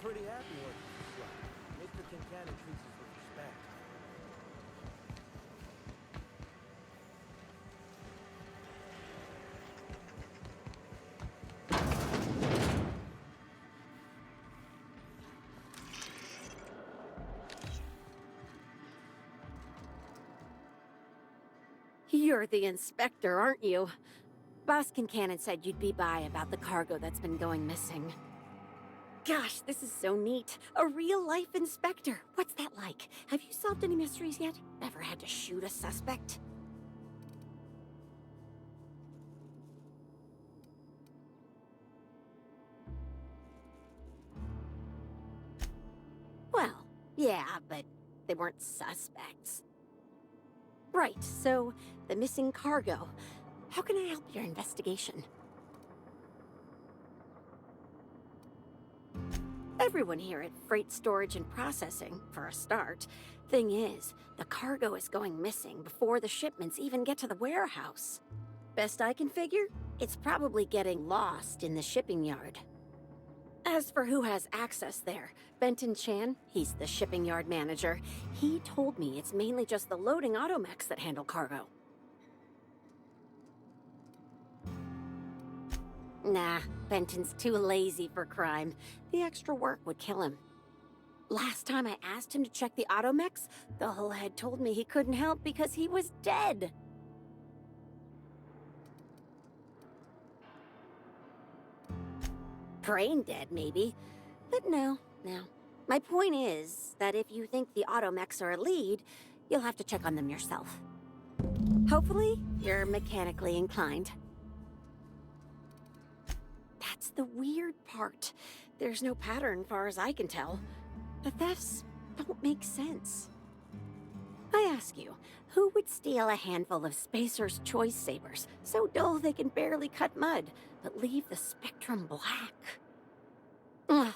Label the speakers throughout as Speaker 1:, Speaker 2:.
Speaker 1: pretty happy working for Scrub. Mr. Kincannon treats us with respect.
Speaker 2: You're the inspector, aren't you? Boss Kincannon said you'd be by about the cargo that's been going missing. Gosh, this is so neat. A real-life inspector. What's that like? Have you solved any mysteries yet? Ever had to shoot a suspect? Well, yeah, but they weren't suspects. Right, so the missing cargo. How can I help your investigation? Everyone here at Freight Storage and Processing, for a start. Thing is, the cargo is going missing before the shipments even get to the warehouse. Best I can figure, it's probably getting lost in the shipping yard. As for who has access there, Benton Chan, he's the shipping yard manager, he told me it's mainly just the loading automechs that handle cargo. Nah, Benton's too lazy for crime. The extra work would kill him. Last time I asked him to check the automechs, the whole head told me he couldn't help because he was dead. Brain dead, maybe. But no. My point is that if you think the automechs are a lead, you'll have to check on them yourself. Hopefully, you're mechanically inclined. That's the weird part. There's no pattern, far as I can tell. The thefts don't make sense. I ask you, who would steal a handful of Spacer's Choice Sabers, so dull they can barely cut mud, but leave the spectrum black? Ugh.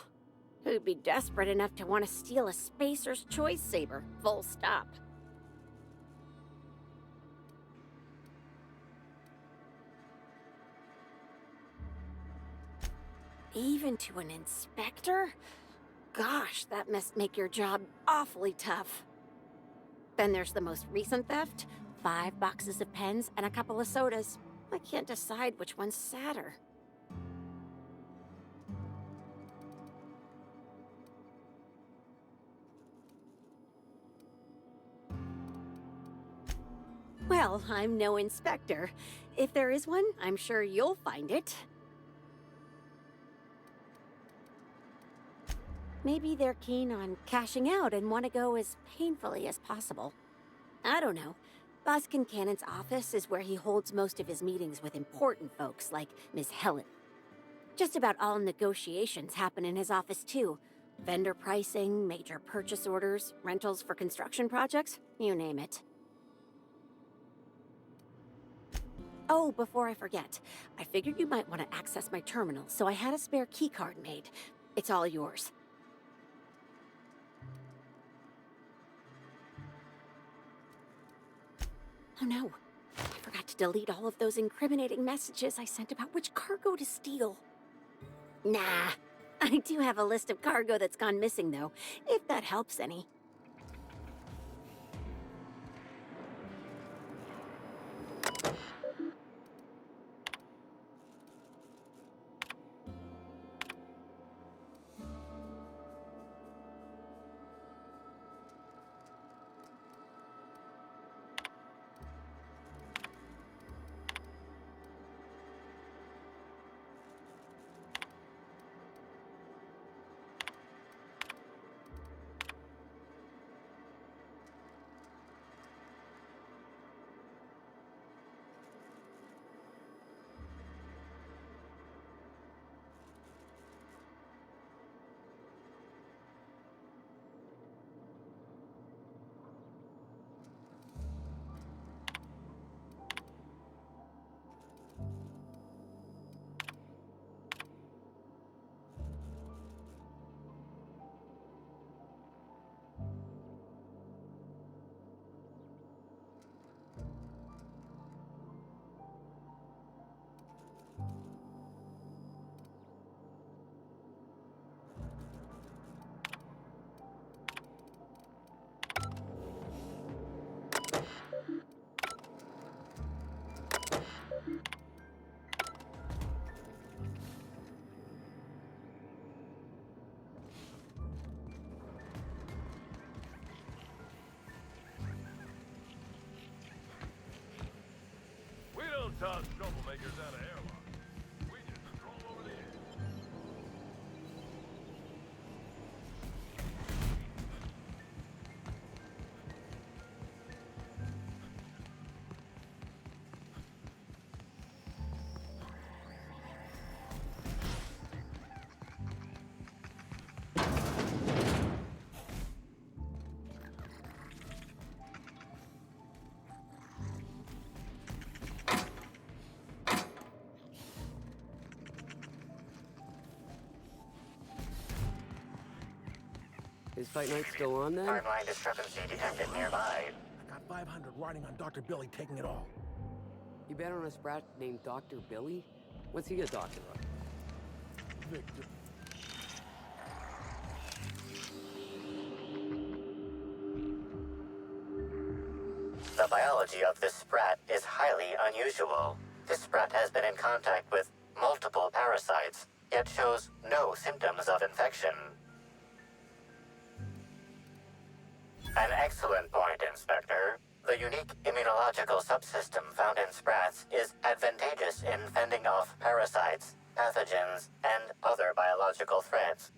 Speaker 2: Who'd be desperate enough to want to steal a Spacer's Choice Saber, full stop? Even to an inspector? Gosh, that must make your job awfully tough. Then there's the most recent theft, 5 boxes of pens and a couple of sodas. I can't decide which one's sadder. Well, I'm no inspector. If there is one, I'm sure you'll find it. Maybe they're keen on cashing out and want to go as painfully as possible. I don't know. Boss Kincannon's office is where he holds most of his meetings with important folks like Miss Helen. Just about all negotiations happen in his office too. Vendor pricing, major purchase orders, rentals for construction projects, you name it. Oh, before I forget, I figured you might want to access my terminal, so I had a spare keycard made. It's all yours. Oh no, I forgot to delete all of those incriminating messages I sent about which cargo to steal. Nah, I do have a list of cargo that's gone missing though, if that helps any.
Speaker 3: toss troublemakers out of airlocks. We just stroll over the edge.
Speaker 4: Is Fight Night still on then?
Speaker 5: Timeline discrepancy detected nearby.
Speaker 1: I got 500 riding on Dr. Billy taking it all.
Speaker 4: You bet on a sprat named Dr. Billy? What's he a doctor of?
Speaker 1: Victor.
Speaker 5: The biology of this sprat is highly unusual. This sprat has been in contact with multiple parasites, yet shows no symptoms of infection. An excellent point, Inspector. The unique immunological subsystem found in sprats is advantageous in fending off parasites, pathogens, and other biological threats.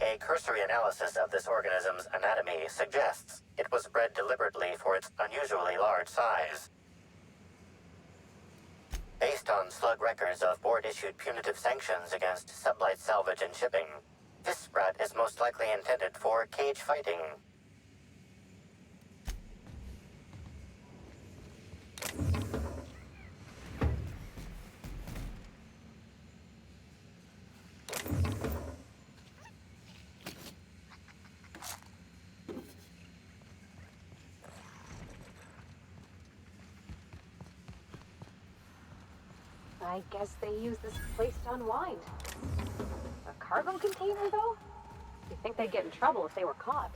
Speaker 5: A cursory analysis of this organism's anatomy suggests it was bred deliberately for its unusually large size. Based on slug records of board-issued punitive sanctions against sublight salvage and shipping, this sprat is most likely intended for cage fighting.
Speaker 6: I guess they use this place to unwind. A cargo container, though? You'd think they'd get in trouble if they were caught.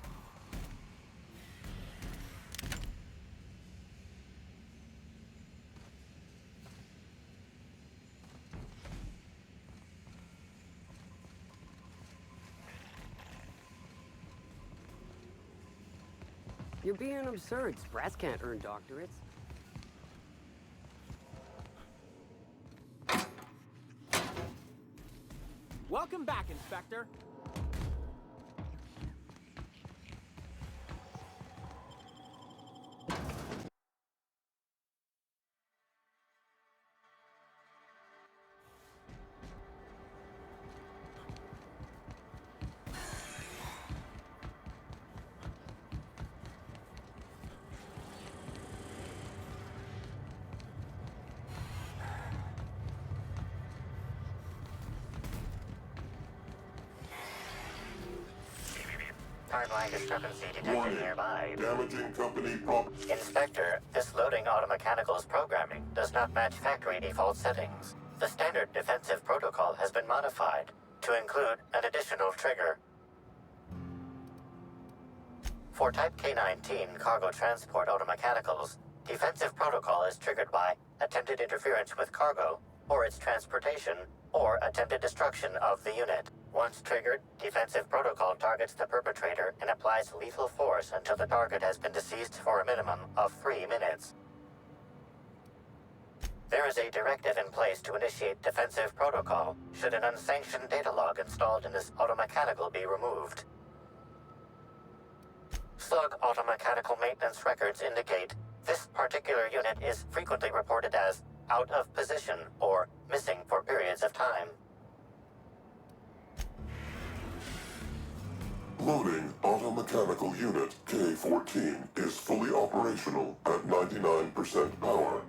Speaker 4: You're being absurd. Sprats can't earn doctorates.
Speaker 1: Welcome back, Inspector.
Speaker 5: Timeline discrepancy detected
Speaker 7: Warning.
Speaker 5: nearby.
Speaker 7: Damaging company prop.
Speaker 5: Inspector, this loading automechanical's programming does not match factory default settings. The standard defensive protocol has been modified to include an additional trigger. For Type K-19 cargo transport automechanicals, defensive protocol is triggered by attempted interference with cargo, or its transportation, or attempted destruction of the unit. Once triggered, defensive protocol targets the perpetrator and applies lethal force until the target has been deceased for a minimum of 3 minutes. There is a directive in place to initiate defensive protocol should an unsanctioned data log installed in this automechanical be removed. Slug automechanical maintenance records indicate this particular unit is frequently reported as out of position or missing for periods of time.
Speaker 7: Loading automechanical unit K-14 is fully operational at 99% power.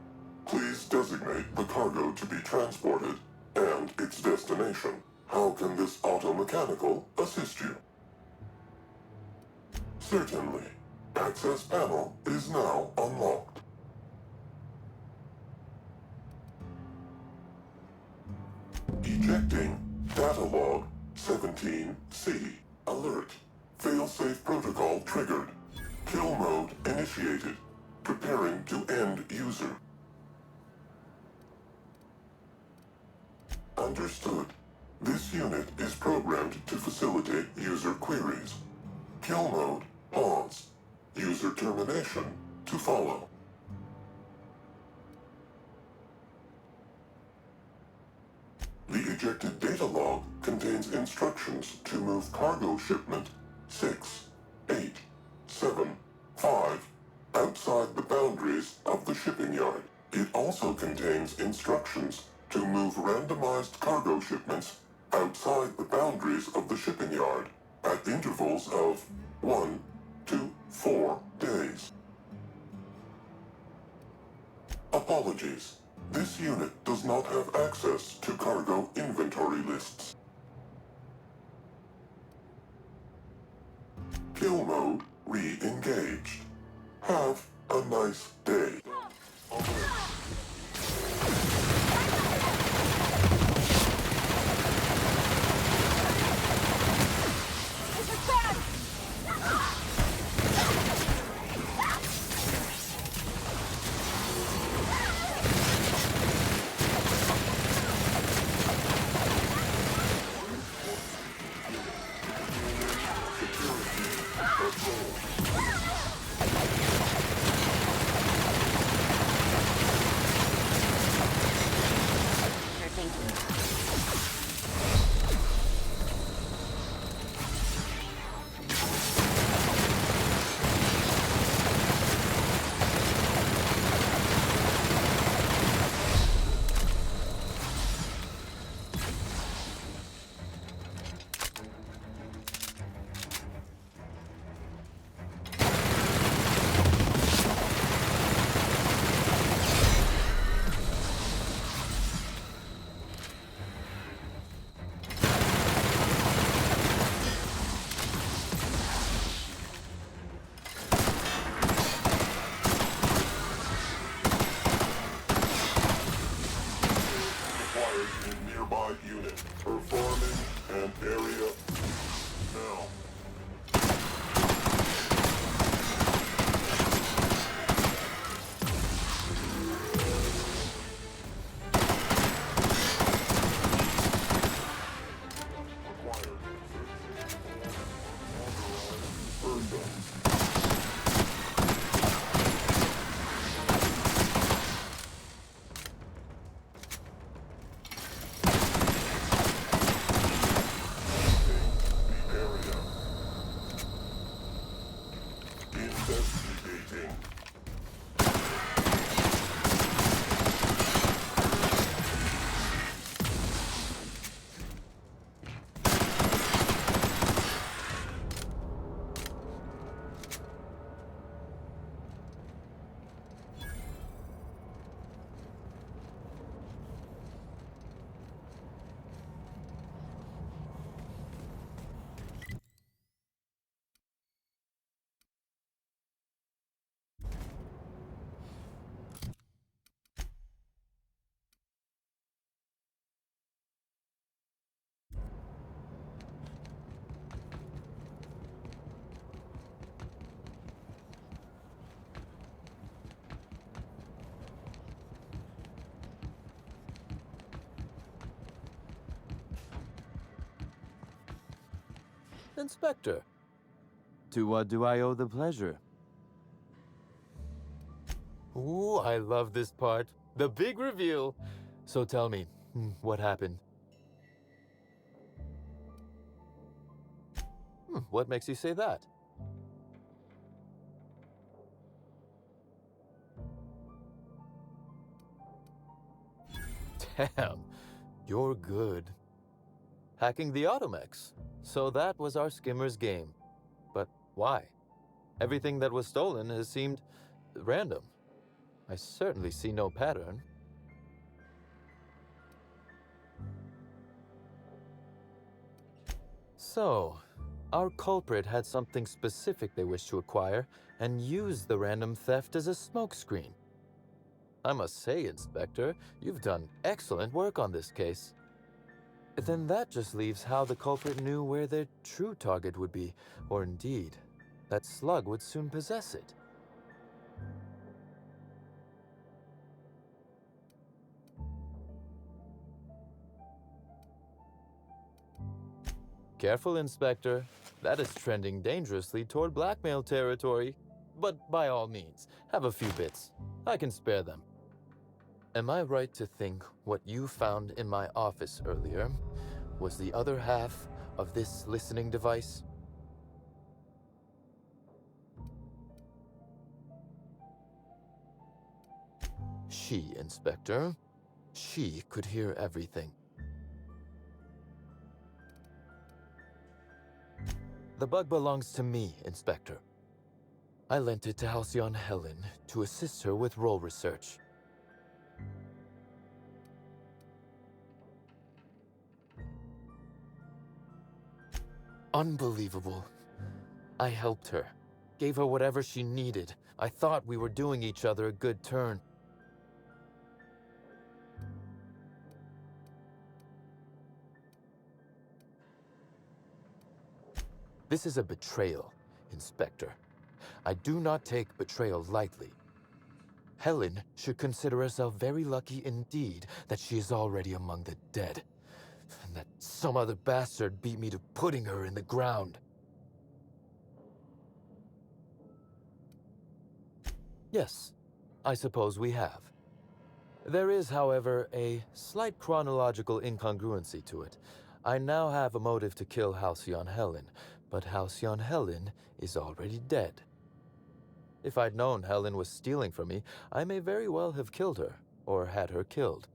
Speaker 7: Please designate the cargo to be transported and its destination. How can this automechanical assist you? Certainly. Access panel is now unlocked. Ejecting data log 17C. Alert. Failsafe protocol triggered. Kill mode initiated. Preparing to end user. Understood. This unit is programmed to facilitate user queries. Kill mode pause. User user termination to follow. The ejected data log contains instructions to move cargo shipment 6, 8, 7, 5 outside the boundaries of the shipping yard. It also contains instructions to move randomized cargo shipments outside the boundaries of the shipping yard at intervals of 1 to 4 days. Apologies. This unit does not have access to cargo inventory lists. Kill mode re-engaged. Have a nice day.
Speaker 2: Sure, thank you.
Speaker 7: Acquired in nearby unit. Performing an area now. Acquired. Burned them. The area. Investigating.
Speaker 1: Inspector, to what do I owe the pleasure?
Speaker 8: Ooh, I love this part. The big reveal. So tell me, what happened? What makes you say that? Damn, you're good. Hacking the Automex. So that was our skimmer's game. But why? Everything that was stolen has seemed random. I certainly see no pattern. So, our culprit had something specific they wished to acquire and used the random theft as a smokescreen. I must say, Inspector, you've done excellent work on this case. Then that just leaves how the culprit knew where their true target would be, or indeed, that Slug would soon possess it. Careful, Inspector. That is trending dangerously toward blackmail territory. but by all means, have a few bits. I can spare them. Am I right to think what you found in my office earlier was the other half of this listening device? She, Inspector. She could hear everything. The bug belongs to me, Inspector. I lent it to Halcyon Helen to assist her with role research. Unbelievable. I helped her, gave her whatever she needed. I thought we were doing each other a good turn. This is a betrayal, Inspector. I do not take betrayal lightly. Helen should consider herself very lucky indeed that she is already among the dead, and that some other bastard beat me to putting her in the ground. Yes, I suppose we have. There is, however, a slight chronological incongruency to it. I now have a motive to kill Halcyon Helen, but Halcyon Helen is already dead. If I'd known Helen was stealing from me, I may very well have killed her, or had her killed.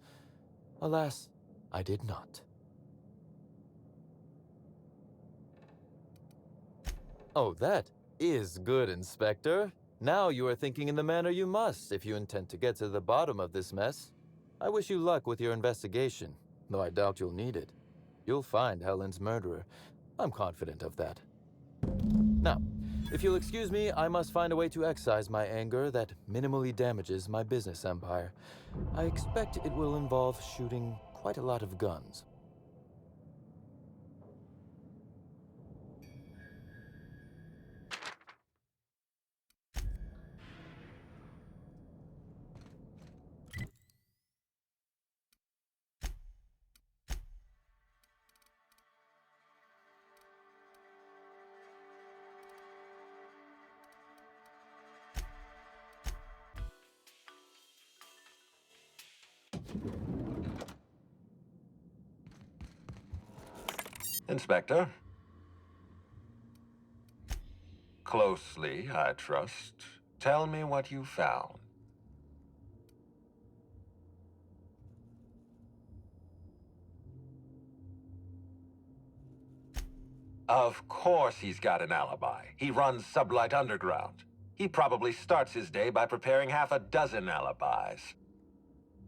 Speaker 8: Alas, I did not. Oh, that is good, Inspector. Now you are thinking in the manner you must if you intend to get to the bottom of this mess. I wish you luck with your investigation, though I doubt you'll need it. You'll find Helen's murderer. I'm confident of that. Now, if you'll excuse me, I must find a way to excise my anger that minimally damages my business empire. I expect it will involve shooting quite a lot of guns.
Speaker 9: Inspector. Closely, I trust. Tell me what you found. Of course he's got an alibi. He runs Sublight Underground. He probably starts his day by preparing half a dozen alibis.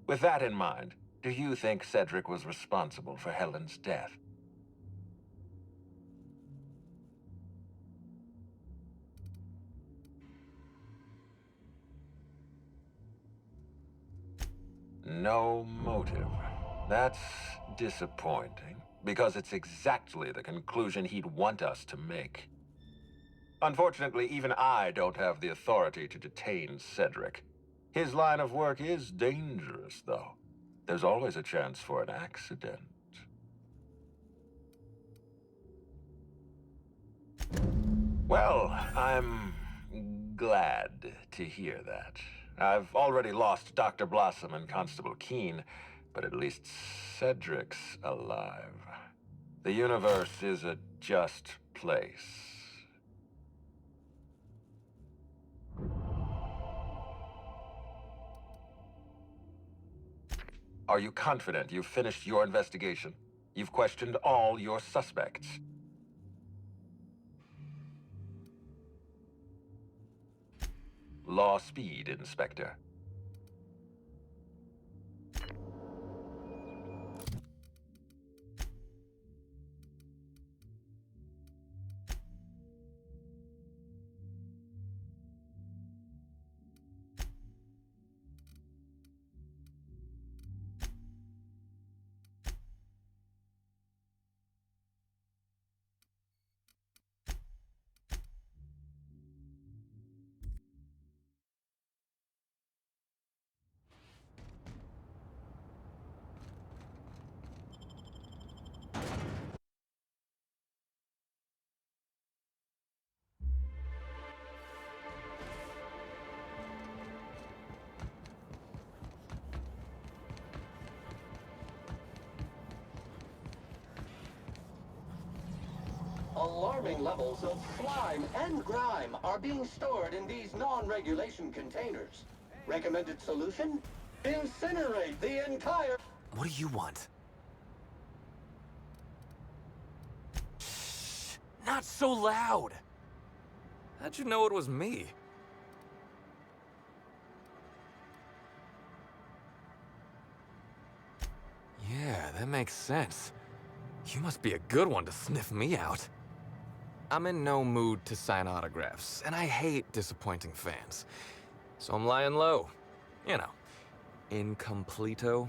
Speaker 9: With that in mind, do you think Cedric was responsible for Helen's death? No motive. That's disappointing, because it's exactly the conclusion he'd want us to make. Unfortunately, even I don't have the authority to detain Cedric. His line of work is dangerous, though. There's always a chance for an accident. Well, I'm glad to hear that. I've already lost Dr. Blossom and Constable Keene, but at least Cedric's alive. The universe is a just place. Are you confident you've finished your investigation? You've questioned all your suspects. Law speed, Inspector.
Speaker 10: alarming levels of slime and grime are being stored in these non-regulation containers. Recommended solution? Incinerate the entire...
Speaker 11: What do you want? Shh! Not so loud!
Speaker 12: How'd you know it was me? Yeah, that makes sense. You must be a good one to sniff me out. I'm in no mood to sign autographs, and I hate disappointing fans. So I'm lying low. You know, incompleto.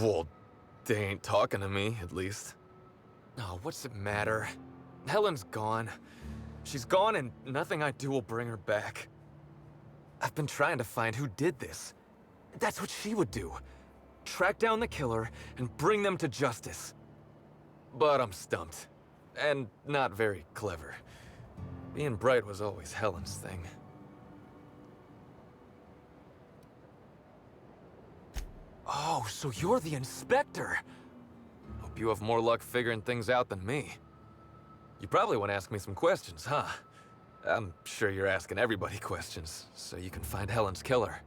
Speaker 12: Well, they ain't talking to me, at least. Oh, what's it matter? Helen's gone. She's gone and nothing I do will bring her back. I've been trying to find who did this. That's what she would do. Track down the killer and bring them to justice. But I'm stumped. And not very clever. Being bright was always Helen's thing. Oh, so you're the inspector! Hope you have more luck figuring things out than me. You probably want to ask me some questions, huh? I'm sure you're asking everybody questions, so you can find Helen's killer.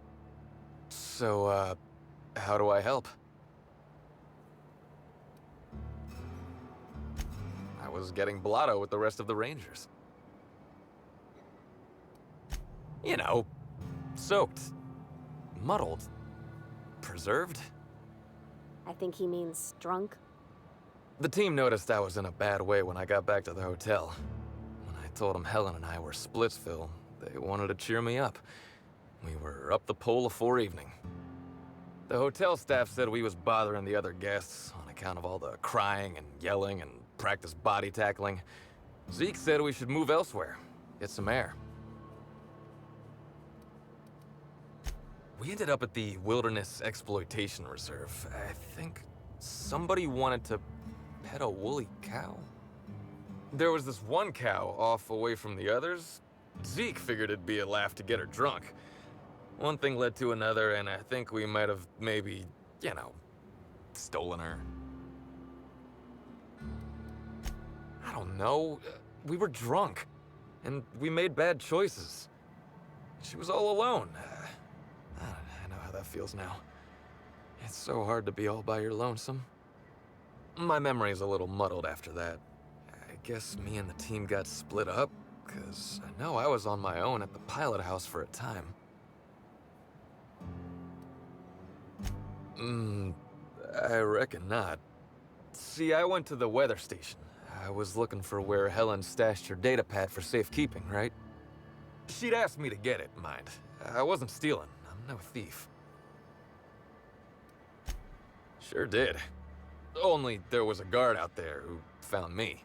Speaker 12: So, how do I help? I was getting blotto with the rest of the Rangers. You know, soaked, muddled, preserved.
Speaker 2: I think he means drunk.
Speaker 12: The team noticed I was in a bad way when I got back to the hotel. When I told them Helen and I were Splitsville, they wanted to cheer me up. We were up the pole afore evening. The hotel staff said we was bothering the other guests on account of all the crying and yelling and practice body tackling. Zeke said we should move elsewhere, get some air. We ended up at the Wilderness Exploitation Reserve. I think somebody wanted to pet a woolly cow. There was this one cow off away from the others. Zeke figured it'd be a laugh to get her drunk. One thing led to another, and I think we might have maybe, you know, stolen her. I don't know. We were drunk, and we made bad choices. She was all alone. I know how that feels now. It's so hard to be all by your lonesome. My memory's a little muddled after that. I guess me and the team got split up, because I know I was on my own at the pilot house for a time. I reckon not. See, I went to the weather station. I was looking for where Helen stashed her data pad for safekeeping, right? She'd asked me to get it, mind. I wasn't stealing. I'm no thief. Sure did. Only there was a guard out there who found me.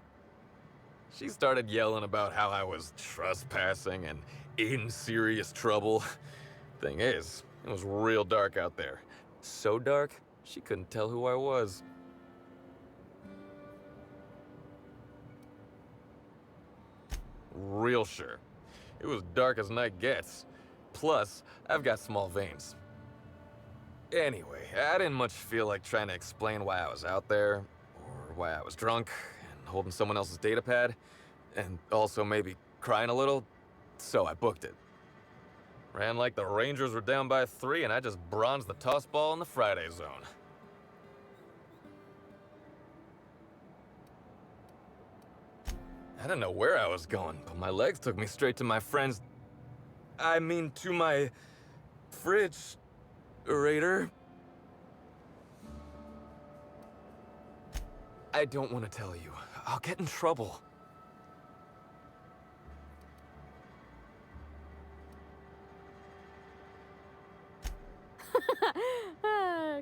Speaker 12: She started yelling about how I was trespassing and in serious trouble. Thing is, it was real dark out there. So dark, she couldn't tell who I was. Real sure. It was dark as night gets. Plus, I've got small veins. Anyway, I didn't much feel like trying to explain why I was out there, or why I was drunk, and holding someone else's data pad, and also maybe crying a little, so I booked it. Ran like the Rangers were down by 3, and I just bronzed the toss ball in the Friday zone. I didn't know where I was going, but my legs took me straight to my friend's... I mean, to my... fridge... Raider. I don't want to tell you. I'll get in trouble.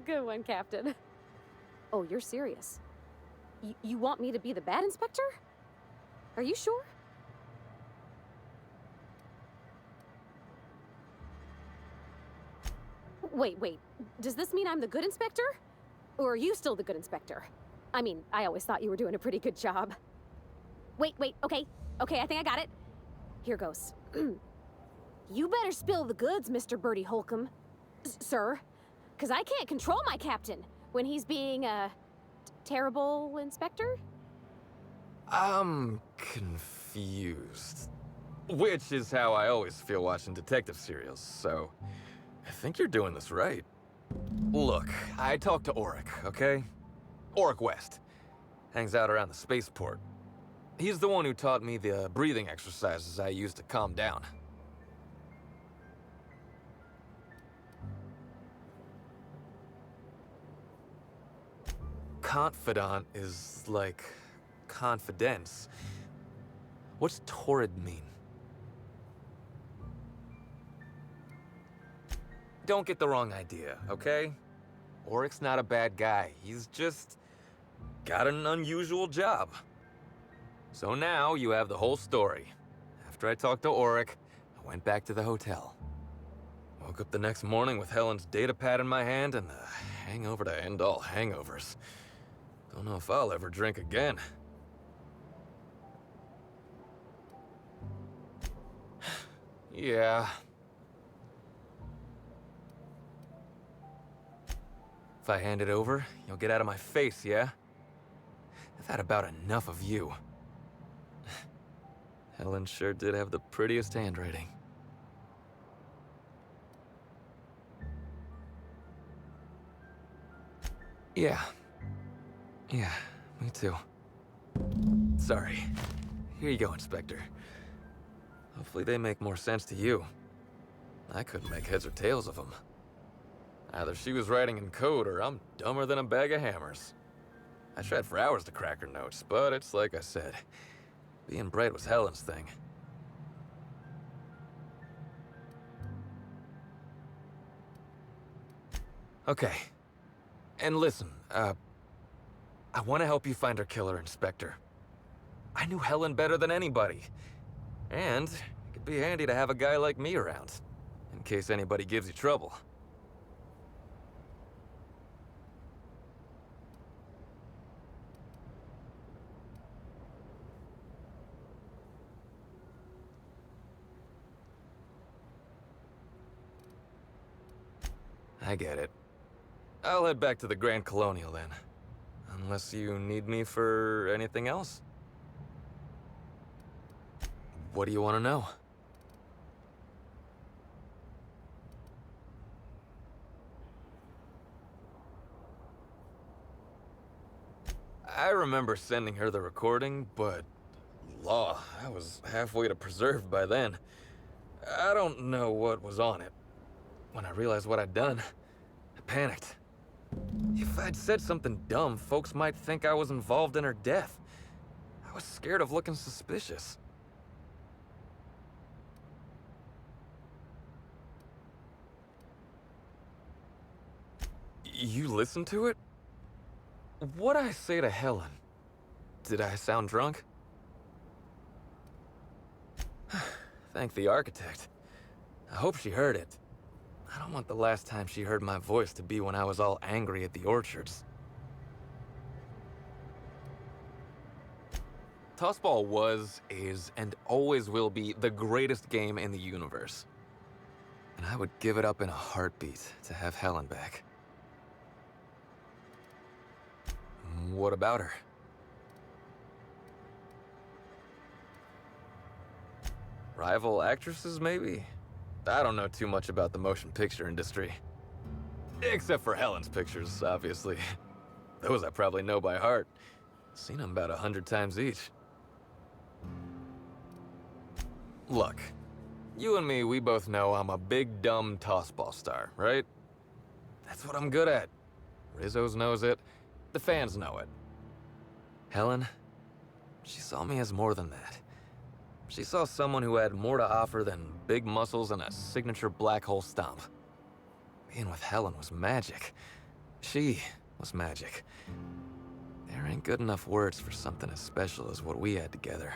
Speaker 6: Good one, Captain. Oh, you're serious? You want me to be the bad inspector? Are you sure? Wait. Does this mean I'm the good inspector? Or are you still the good inspector? I mean, I always thought you were doing a pretty good job. Wait, okay, I think I got it. Here goes. You better spill the goods, Mr. Bertie Holcomb. Sir? Because I can't control my captain when he's being a terrible inspector?
Speaker 12: I'm confused. Which is how I always feel watching detective serials, so I think you're doing this right. Look, I talked to Auric, okay? Auric West. Hangs out around the spaceport. He's the one who taught me the breathing exercises I use to calm down. Confidant is like confidence. What's torrid mean? Don't get the wrong idea, okay? Auric's not a bad guy. He's just got an unusual job. So now you have the whole story. After I talked to Auric, I went back to the hotel. Woke up the next morning with Helen's data pad in my hand and the hangover to end all hangovers. Don't know if I'll ever drink again. Yeah. If I hand it over, you'll get out of my face, yeah? I've had about enough of you. Helen sure did have the prettiest handwriting. Yeah. Yeah, me too. Sorry. Here you go, Inspector. Hopefully they make more sense to you. I couldn't make heads or tails of them. Either she was writing in code or I'm dumber than a bag of hammers. I tried for hours to crack her notes, but it's like I said. Being bright was Helen's thing. Okay. And listen, I want to help you find her killer, Inspector. I knew Helen better than anybody. And it could be handy to have a guy like me around, in case anybody gives you trouble. I get it. I'll head back to the Grand Colonial then. Unless you need me for anything else. What do you want to know? I remember sending her the recording, but law, I was halfway to preserved by then. I don't know what was on it. When I realized what I'd done, I panicked. If I'd said something dumb, folks might think I was involved in her death. I was scared of looking suspicious. You listened to it? What'd I say to Helen? Did I sound drunk? Thank the architect. I hope she heard it. I don't want the last time she heard my voice to be when I was all angry at the orchards. Tossball was, is, and always will be the greatest game in the universe. And I would give it up in a heartbeat to have Helen back. What about her? Rival actresses, maybe? I don't know too much about the motion picture industry. Except for Helen's pictures, obviously. Those I probably know by heart. Seen them about 100 times each. Look, you and me, we both know I'm a big, dumb tossball star, right? That's what I'm good at. Rizzo's knows it. The fans know it. Helen, she saw me as more than that. She saw someone who had more to offer than big muscles and a signature black hole stomp. Being with Helen was magic. She was magic. There ain't good enough words for something as special as what we had together.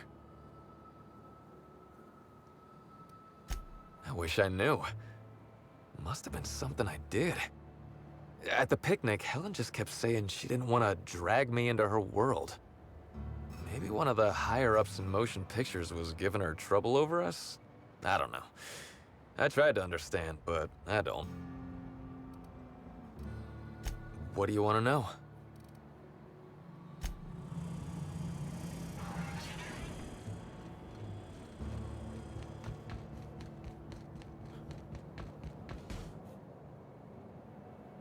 Speaker 12: I wish I knew. Must have been something I did. At the picnic, Helen just kept saying she didn't want to drag me into her world. Maybe one of the higher-ups in motion pictures was giving her trouble over us? I don't know. I tried to understand, but I don't. What do you want to know?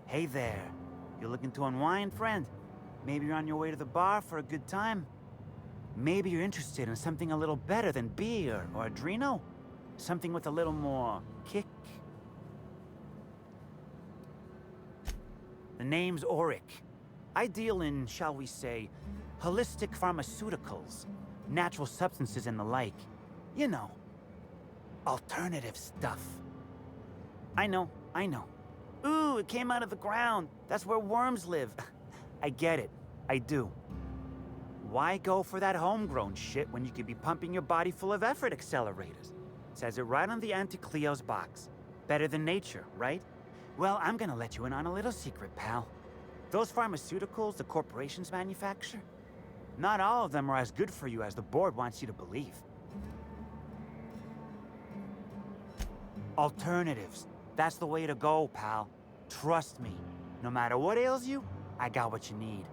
Speaker 13: Hey there. You looking to unwind, friend? Maybe you're on your way to the bar for a good time? Maybe you're interested in something a little better than beer or Adreno? Something with a little more kick? The name's Auric. I deal in, shall we say, holistic pharmaceuticals, natural substances and the like. You know, alternative stuff. I know. Ooh, it came out of the ground. That's where worms live. I get it. I do. Why go for that homegrown shit when you could be pumping your body full of effort accelerators? Says it right on the Anti-Cleo's box. Better than nature, right? Well, I'm gonna let you in on a little secret, pal. Those pharmaceuticals the corporations manufacture, not all of them are as good for you as the board wants you to believe. Alternatives. That's the way to go, pal. Trust me. No matter what ails you, I got what you need.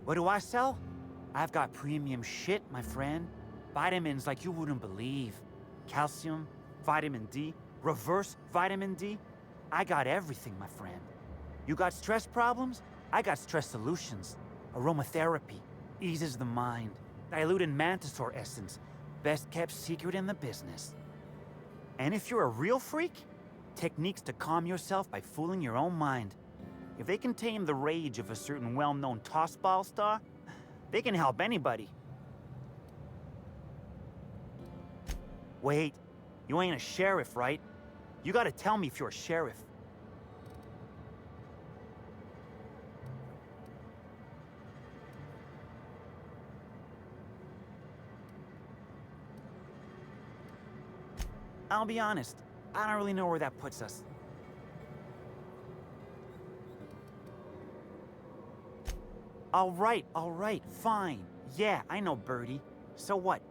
Speaker 13: What do I sell? I've got premium shit, my friend. Vitamins like you wouldn't believe. Calcium, vitamin D, reverse vitamin D. I got everything, my friend. You got stress problems? I got stress solutions. Aromatherapy eases the mind. Diluted Mantisaur essence. Best kept secret in the business. And if you're a real freak, techniques to calm yourself by fooling your own mind. If they can tame the rage of a certain well-known tossball star, they can help anybody. Wait, you ain't a sheriff, right? You gotta tell me if you're a sheriff. I'll be honest, I don't really know where that puts us. All right, fine. Yeah, I know Birdie. So what?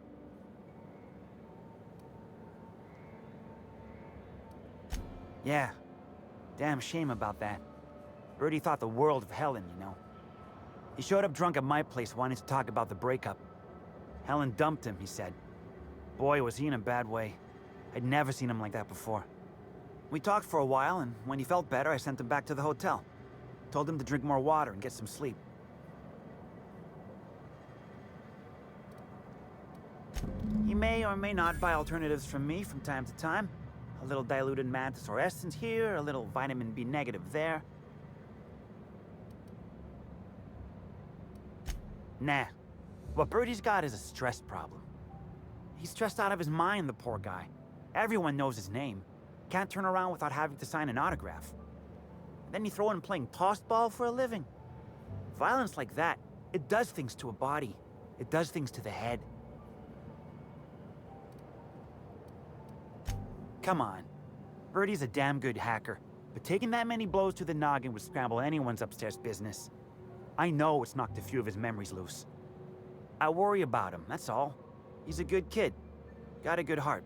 Speaker 13: Yeah, damn shame about that. Birdie thought the world of Helen, you know. He showed up drunk at my place wanting to talk about the breakup. Helen dumped him, he said. Boy, was he in a bad way. I'd never seen him like that before. We talked for a while, and when he felt better, I sent him back to the hotel. Told him to drink more water and get some sleep. He may or may not buy alternatives from me from time to time. A little diluted Mantisaur essence here, a little vitamin B negative there. Nah. What Birdie's got is a stress problem. He's stressed out of his mind, the poor guy. Everyone knows his name. Can't turn around without having to sign an autograph. Then you throw in playing tossball for a living. Violence like that, it does things to a body. It does things to the head. Come on. Birdie's a damn good hacker, but taking that many blows to the noggin would scramble anyone's upstairs business. I know it's knocked a few of his memories loose. I worry about him, that's all. He's a good kid. Got a good heart.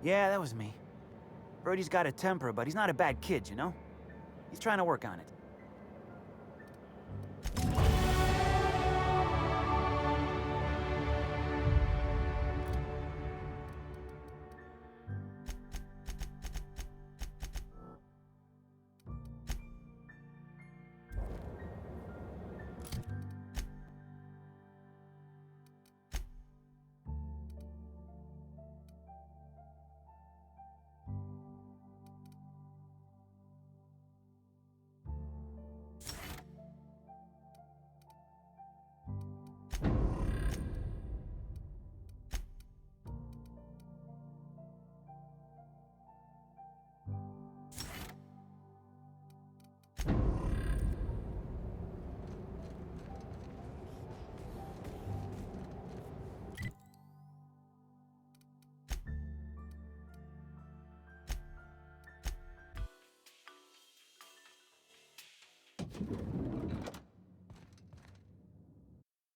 Speaker 13: Yeah, that was me. Birdie's got a temper, but he's not a bad kid, you know? He's trying to work on it.